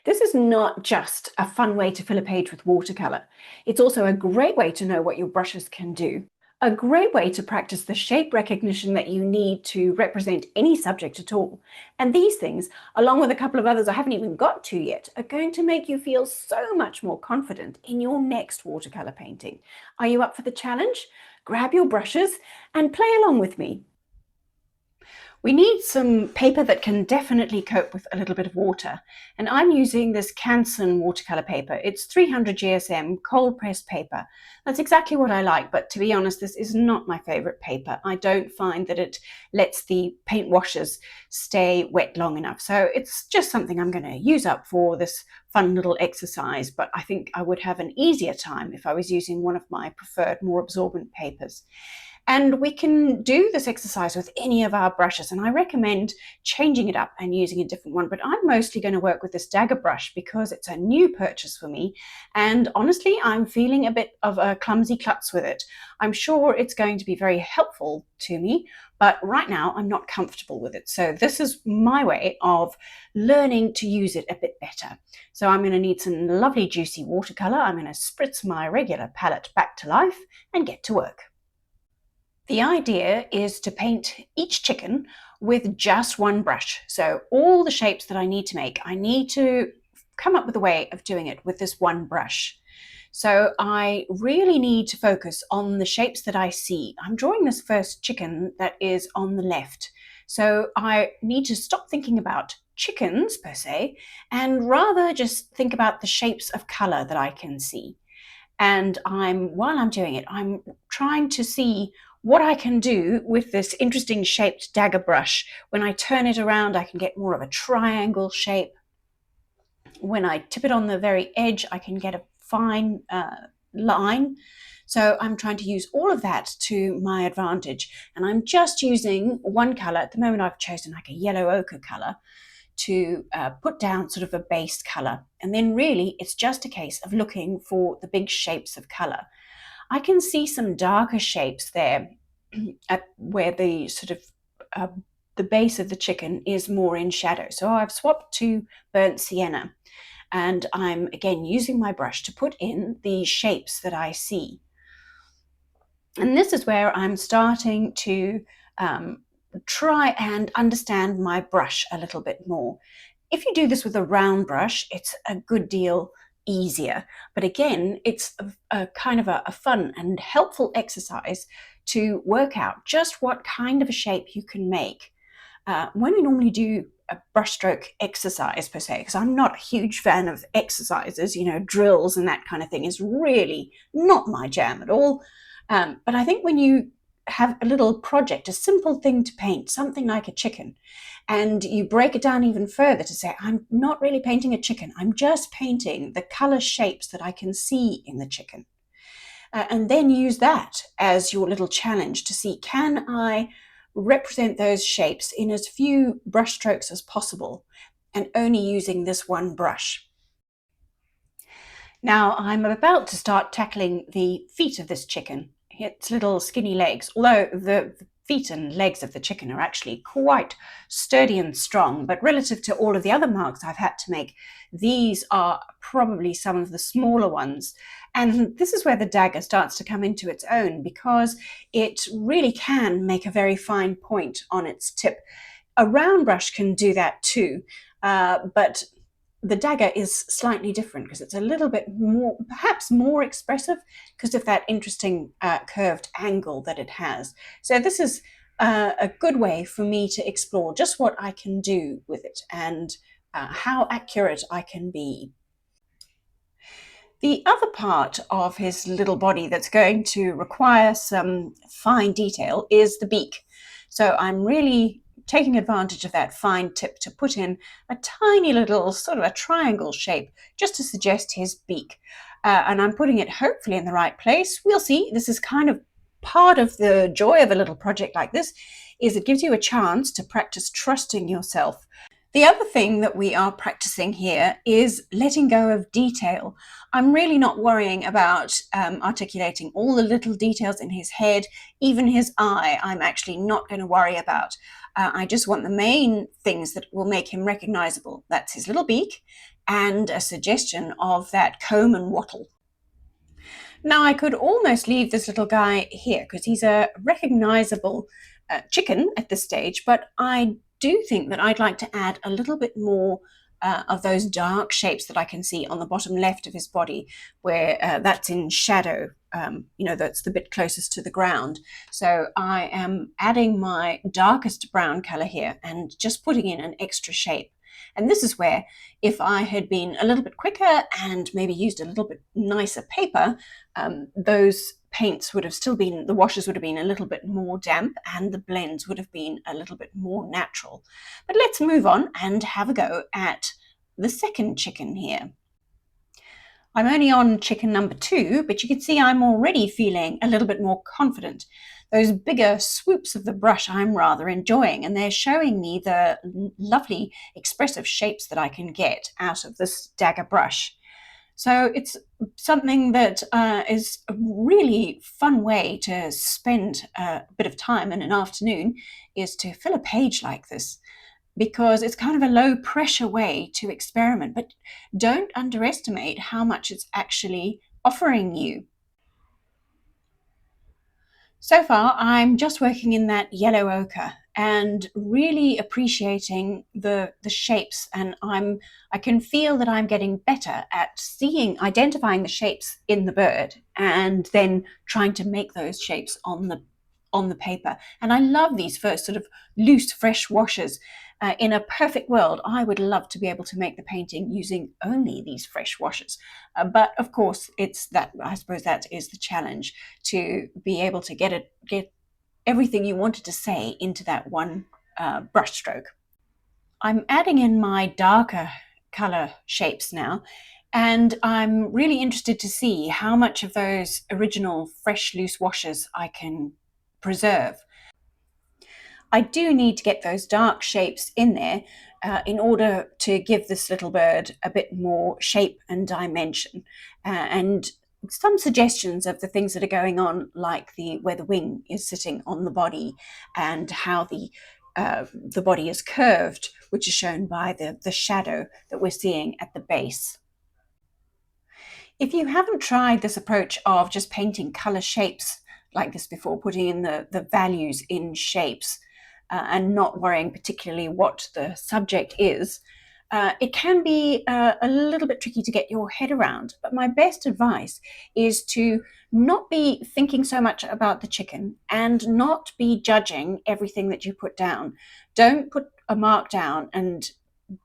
This is not just a fun way to fill a page with watercolor. It's also a great way to know what your brushes can do. A great way to practice the shape recognition that you need to represent any subject at all. And these things, along with a couple of others I haven't even got to yet, are going to make you feel so much more confident in your next watercolor painting. Are you up for the challenge? Grab your brushes and play along with me. We need some paper that can definitely cope with a little bit of water. And I'm using this Canson watercolor paper. It's 300 GSM cold pressed paper. That's exactly what I like, but to be honest, this is not my favorite paper. I don't find that it lets the paint washes stay wet long enough. So it's just something I'm going to use up for this fun little exercise, but I think I would have an easier time if I was using one of my preferred, more absorbent papers. And we can do this exercise with any of our brushes, and I recommend changing it up and using a different one. But I'm mostly going to work with this dagger brush because it's a new purchase for me, and honestly I'm feeling a bit of a clumsy klutz with it. I'm sure it's going to be very helpful to me, but right now I'm not comfortable with it. So this is my way of learning to use it a bit better. So I'm going to need some lovely juicy watercolor. I'm going to spritz my regular palette back to life and get to work. The idea is to paint each chicken with just one brush. So all the shapes that I need to make, I need to come up with a way of doing it with this one brush. So I really need to focus on the shapes that I see. I'm drawing this first chicken that is on the left. So I need to stop thinking about chickens per se, and rather just think about the shapes of color that I can see. And while I'm doing it, I'm trying to see what I can do with this interesting shaped dagger brush. When I turn it around, I can get more of a triangle shape. When I tip it on the very edge, I can get a fine line. So I'm trying to use all of that to my advantage. And I'm just using one color. At the moment, I've chosen like a yellow ochre color to put down sort of a base color. And then really, it's just a case of looking for the big shapes of color. I can see some darker shapes there at where the sort of the base of the chicken is more in shadow. So I've swapped to burnt sienna, and I'm again using my brush to put in the shapes that I see. And this is where I'm starting to try and understand my brush a little bit more. If you do this with a round brush, it's a good deal easier. But again, it's a kind of a fun and helpful exercise to work out just what kind of a shape you can make. When we normally do a brushstroke exercise per se, because I'm not a huge fan of exercises, drills and that kind of thing is really not my jam at all. But I think when you have a little project, a simple thing to paint, something like a chicken, and you break it down even further to say, I'm not really painting a chicken, I'm just painting the color shapes that I can see in the chicken. And then use that as your little challenge to see, can I represent those shapes in as few brush strokes as possible and only using this one brush. Now I'm about to start tackling the feet of this chicken. Its little skinny legs, although the feet and legs of the chicken are actually quite sturdy and strong, but relative to all of the other marks I've had to make, these are probably some of the smaller ones. And this is where the dagger starts to come into its own, because it really can make a very fine point on its tip. A round brush can do that too, but the dagger is slightly different because it's a little bit more, perhaps more expressive because of that interesting curved angle that it has. So this is a good way for me to explore just what I can do with it and how accurate I can be. The other part of his little body that's going to require some fine detail is the beak. So I'm really taking advantage of that fine tip to put in a tiny little sort of a triangle shape just to suggest his beak. And I'm putting it hopefully in the right place. We'll see. This is kind of part of the joy of a little project like this, is it gives you a chance to practice trusting yourself. The other thing that we are practicing here is letting go of detail. I'm really not worrying about articulating all the little details in his head, even his eye, I'm actually not going to worry about. I just want the main things that will make him recognizable. That's his little beak and a suggestion of that comb and wattle. Now I could almost leave this little guy here because he's a recognizable chicken at this stage, but I do think that I'd like to add a little bit more of those dark shapes that I can see on the bottom left of his body, where that's in shadow, that's the bit closest to the ground. So I am adding my darkest brown color here and just putting in an extra shape. And this is where, if I had been a little bit quicker and maybe used a little bit nicer paper, those paints would have still been, the washes would have been a little bit more damp and the blends would have been a little bit more natural. But let's move on and have a go at the second chicken here. I'm only on chicken number 2, but you can see I'm already feeling a little bit more confident. Those bigger swoops of the brush I'm rather enjoying, and they're showing me the lovely expressive shapes that I can get out of this dagger brush. So it's something that is a really fun way to spend a bit of time in an afternoon, is to fill a page like this, because it's kind of a low pressure way to experiment, but don't underestimate how much it's actually offering you. So far, I'm just working in that yellow ochre and really appreciating the shapes, and I can feel that I'm getting better at identifying the shapes in the bird and then trying to make those shapes on the paper. And I love these first sort of loose, fresh washes. In a perfect world, I would love to be able to make the painting using only these fresh washes. But of course, I suppose that is the challenge, to be able to get everything you wanted to say into that one brush stroke. I'm adding in my darker color shapes now, and I'm really interested to see how much of those original fresh loose washes I can preserve. I do need to get those dark shapes in there in order to give this little bird a bit more shape and dimension, and some suggestions of the things that are going on, like where the wing is sitting on the body and how the body is curved, which is shown by the shadow that we're seeing at the base. If you haven't tried this approach of just painting color shapes like this before, putting in the values in shapes, and not worrying particularly what the subject is, it can be a little bit tricky to get your head around. But my best advice is to not be thinking so much about the chicken and not be judging everything that you put down. Don't put a mark down and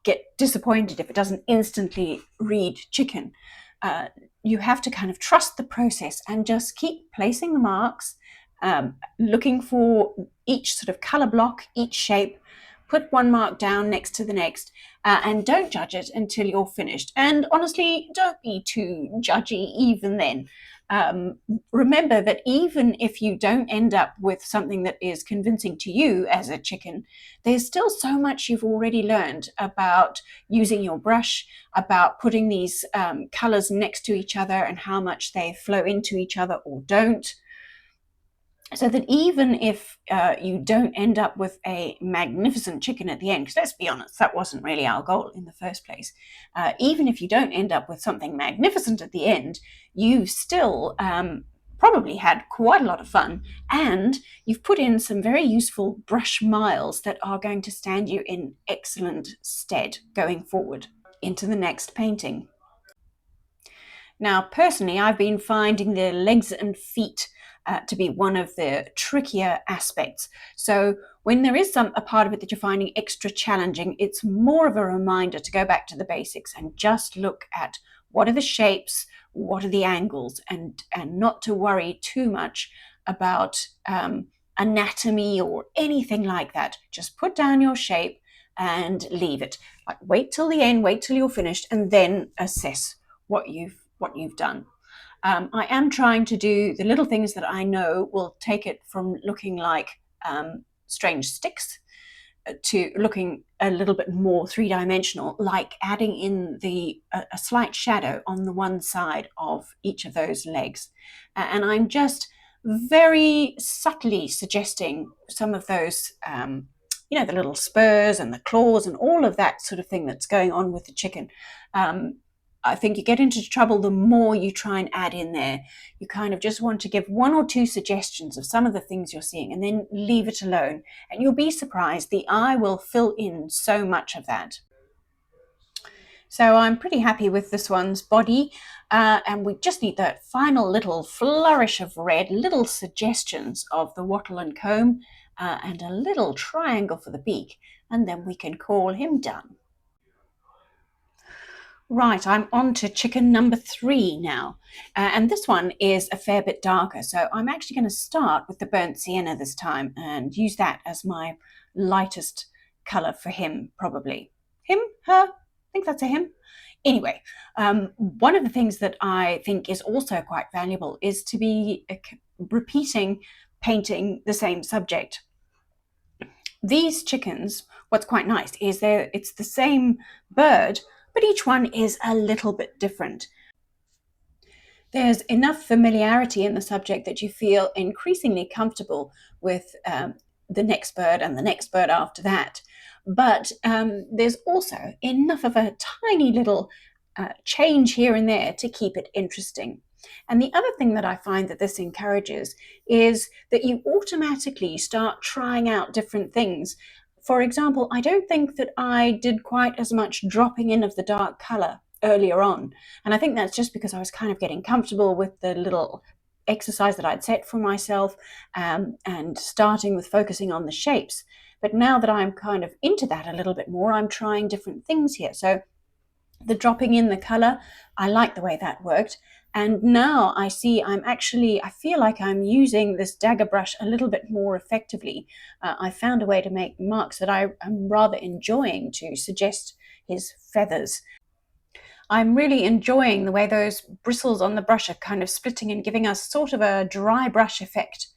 get disappointed if it doesn't instantly read chicken. You have to kind of trust the process and just keep placing the marks, looking for each sort of color block, each shape, put one mark down next to the next, and don't judge it until you're finished. And honestly, don't be too judgy even then. Remember that even if you don't end up with something that is convincing to you as a chicken, there's still so much you've already learned about using your brush, about putting these colors next to each other and how much they flow into each other or don't. So that even if you don't end up with a magnificent chicken at the end, because let's be honest, that wasn't really our goal in the first place, even if you don't end up with something magnificent at the end, you still probably had quite a lot of fun, and you've put in some very useful brush miles that are going to stand you in excellent stead going forward into the next painting. Now, personally, I've been finding the legs and feet to be one of the trickier aspects. So when there is a part of it that you're finding extra challenging, it's more of a reminder to go back to the basics and just look at what are the shapes, what are the angles, and not to worry too much about anatomy or anything like that. Just put down your shape and leave it. Like, wait till the end, wait till you're finished, and then assess what you've done. I am trying to do the little things that I know will take it from looking like strange sticks to looking a little bit more three-dimensional, like adding in a slight shadow on the one side of each of those legs. And I'm just very subtly suggesting some of those you know, the little spurs and the claws and all of that sort of thing that's going on with the chicken. I think you get into trouble the more you try and add in there. You kind of just want to give one or two suggestions of some of the things you're seeing and then leave it alone. And you'll be surprised, the eye will fill in so much of that. So I'm pretty happy with this one's body, and we just need that final little flourish of red, little suggestions of the wattle and comb, and a little triangle for the beak, and then we can call him done. Right, I'm on to chicken number 3 now, and this one is a fair bit darker, so I'm actually going to start with the burnt sienna this time and use that as my lightest colour for him, probably. Him? Her? I think that's a him. Anyway, one of the things that I think is also quite valuable is to be repeating painting the same subject. These chickens, what's quite nice is it's the same bird, but each one is a little bit different. There's enough familiarity in the subject that you feel increasingly comfortable with the next bird and the next bird after that. But there's also enough of a tiny little change here and there to keep it interesting. And the other thing that I find that this encourages is that you automatically start trying out different things. For example, I don't think that I did quite as much dropping in of the dark color earlier on. And I think that's just because I was kind of getting comfortable with the little exercise that I'd set for myself, and starting with focusing on the shapes. But now that I'm kind of into that a little bit more, I'm trying different things here. So the dropping in the color, I like the way that worked. And now I see I feel like I'm using this dagger brush a little bit more effectively. I found a way to make marks that I am rather enjoying to suggest his feathers. I'm really enjoying the way those bristles on the brush are kind of splitting and giving us sort of a dry brush effect.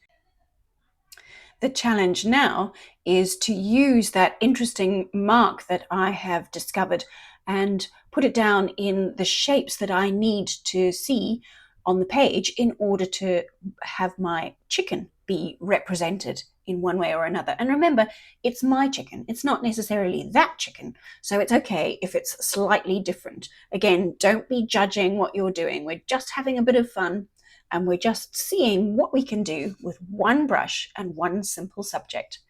The challenge now is to use that interesting mark that I have discovered and put it down in the shapes that I need to see on the page in order to have my chicken be represented in one way or another. And remember, it's my chicken. It's not necessarily that chicken. So it's okay if it's slightly different. Again, don't be judging what you're doing. We're just having a bit of fun, and we're just seeing what we can do with one brush and one simple subject.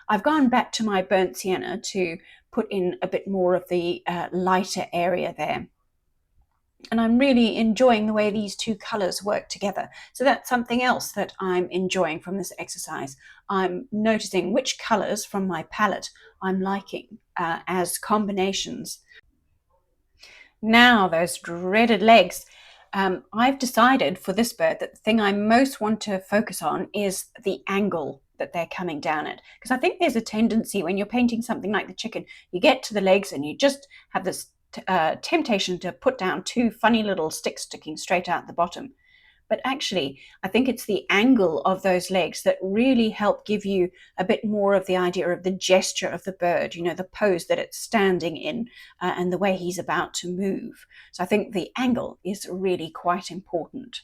I've gone back to my burnt sienna to put in a bit more of the lighter area there. And I'm really enjoying the way these two colors work together. So that's something else that I'm enjoying from this exercise. I'm noticing which colors from my palette I'm liking as combinations. Now those dreaded legs. I've decided for this bird that the thing I most want to focus on is the angle that they're coming down at. Because I think there's a tendency when you're painting something like the chicken, you get to the legs and you just have this temptation to put down two funny little sticks sticking straight out the bottom. But actually, I think it's the angle of those legs that really help give you a bit more of the idea of the gesture of the bird, you know, the pose that it's standing in, and the way he's about to move. So I think the angle is really quite important.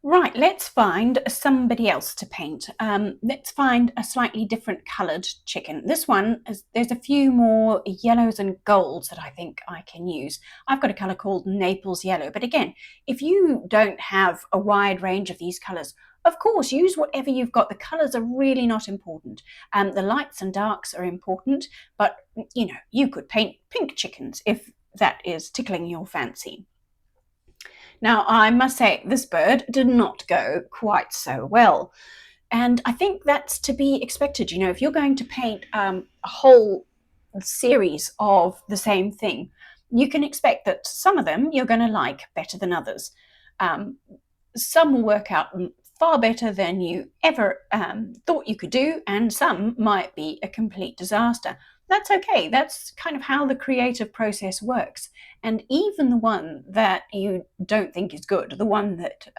Right, let's find somebody else to paint. Let's find a slightly different coloured chicken. This one, there's a few more yellows and golds that I think I can use. I've got a colour called Naples Yellow, but again, if you don't have a wide range of these colours, of course, use whatever you've got. The colours are really not important. The lights and darks are important, but you know, you could paint pink chickens if that is tickling your fancy. Now, I must say, this bird did not go quite so well. And I think that's to be expected. You know, if you're going to paint a whole series of the same thing, you can expect that some of them you're going to like better than others. Some will work out far better than you ever thought you could do, and some might be a complete disaster. That's okay. That's kind of how the creative process works. And even the one that you don't think is good, the one that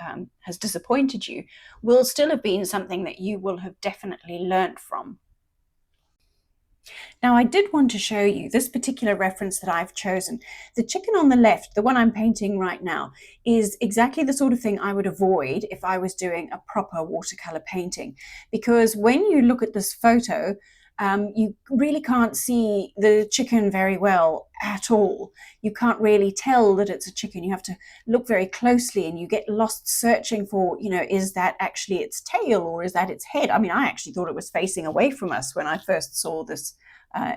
has disappointed you, will still have been something that you will have definitely learnt from. Now, I did want to show you this particular reference that I've chosen. The chicken on the left, the one I'm painting right now, is exactly the sort of thing I would avoid if I was doing a proper watercolor painting. Because when you look at this photo, you really can't see the chicken very well at all. You can't really tell that it's a chicken. You have to look very closely and you get lost searching for, is that actually its tail or is that its head? I mean, I actually thought it was facing away from us when I first saw this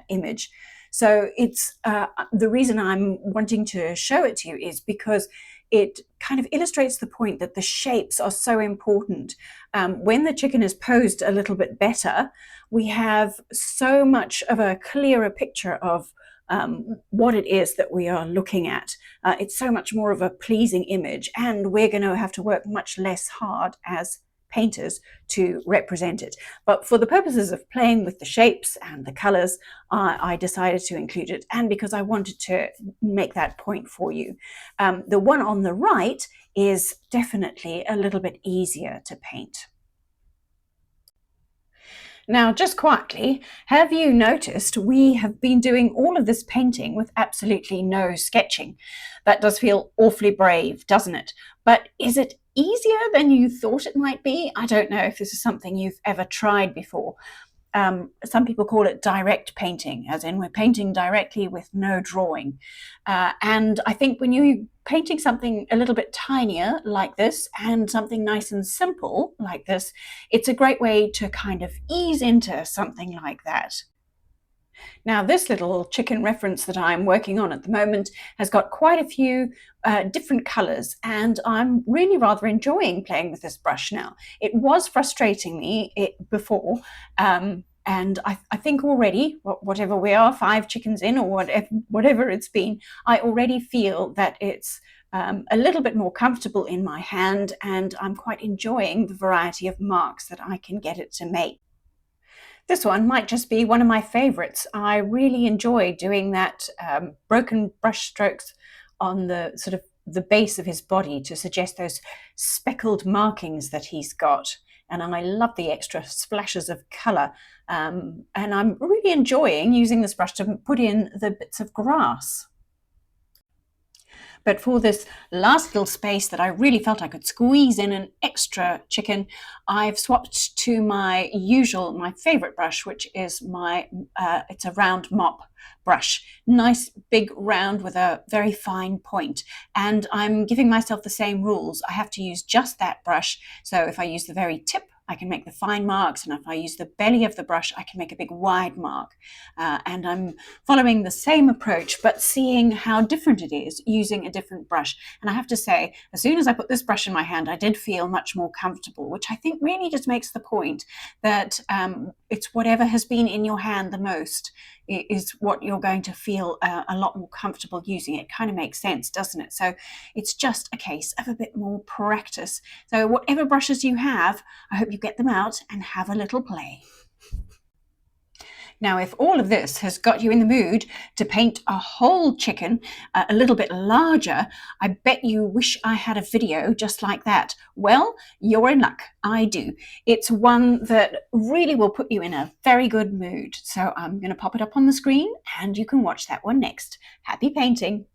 image. So it's the reason I'm wanting to show it to you is because it kind of illustrates the point that the shapes are so important. When the chicken is posed a little bit better, we have so much of a clearer picture of what it is that we are looking at. It's so much more of a pleasing image, and we're going to have to work much less hard as painters to represent it. But for the purposes of playing with the shapes and the colors, I decided to include it, and because I wanted to make that point for you. The one on the right is definitely a little bit easier to paint. Now, just quietly, have you noticed we have been doing all of this painting with absolutely no sketching? That does feel awfully brave, doesn't it? But is it easier than you thought it might be? I don't know if this is something you've ever tried before. Some people call it direct painting, as in we're painting directly with no drawing. And I think when you're painting something a little bit tinier like this and something nice and simple like this, it's a great way to kind of ease into something like that. Now, this little chicken reference that I'm working on at the moment has got quite a few different colors, and I'm really rather enjoying playing with this brush now. It was frustrating me before, and I think already, whatever we are, 5 chickens in or whatever it's been, I already feel that it's a little bit more comfortable in my hand, and I'm quite enjoying the variety of marks that I can get it to make. This one might just be one of my favorites. I really enjoy doing that broken brush strokes on the sort of the base of his body to suggest those speckled markings that he's got. And I love the extra splashes of color. And I'm really enjoying using this brush to put in the bits of grass. But for this last little space that I really felt I could squeeze in an extra chicken, I've swapped to my favorite brush, which is it's a round mop brush. Nice big round with a very fine point. And I'm giving myself the same rules. I have to use just that brush. So if I use the very tip, I can make the fine marks, and if I use the belly of the brush, I can make a big wide mark. And I'm following the same approach, but seeing how different it is using a different brush. And I have to say, as soon as I put this brush in my hand, I did feel much more comfortable, which I think really just makes the point that it's whatever has been in your hand the most is what you're going to feel a lot more comfortable using. It kind of makes sense, doesn't it? So it's just a case of a bit more practice. So whatever brushes you have, I hope you get them out and have a little play. Now, if all of this has got you in the mood to paint a whole chicken a little bit larger, I bet you wish I had a video just like that. Well, you're in luck. I do. It's one that really will put you in a very good mood. So I'm going to pop it up on the screen and you can watch that one next. Happy painting.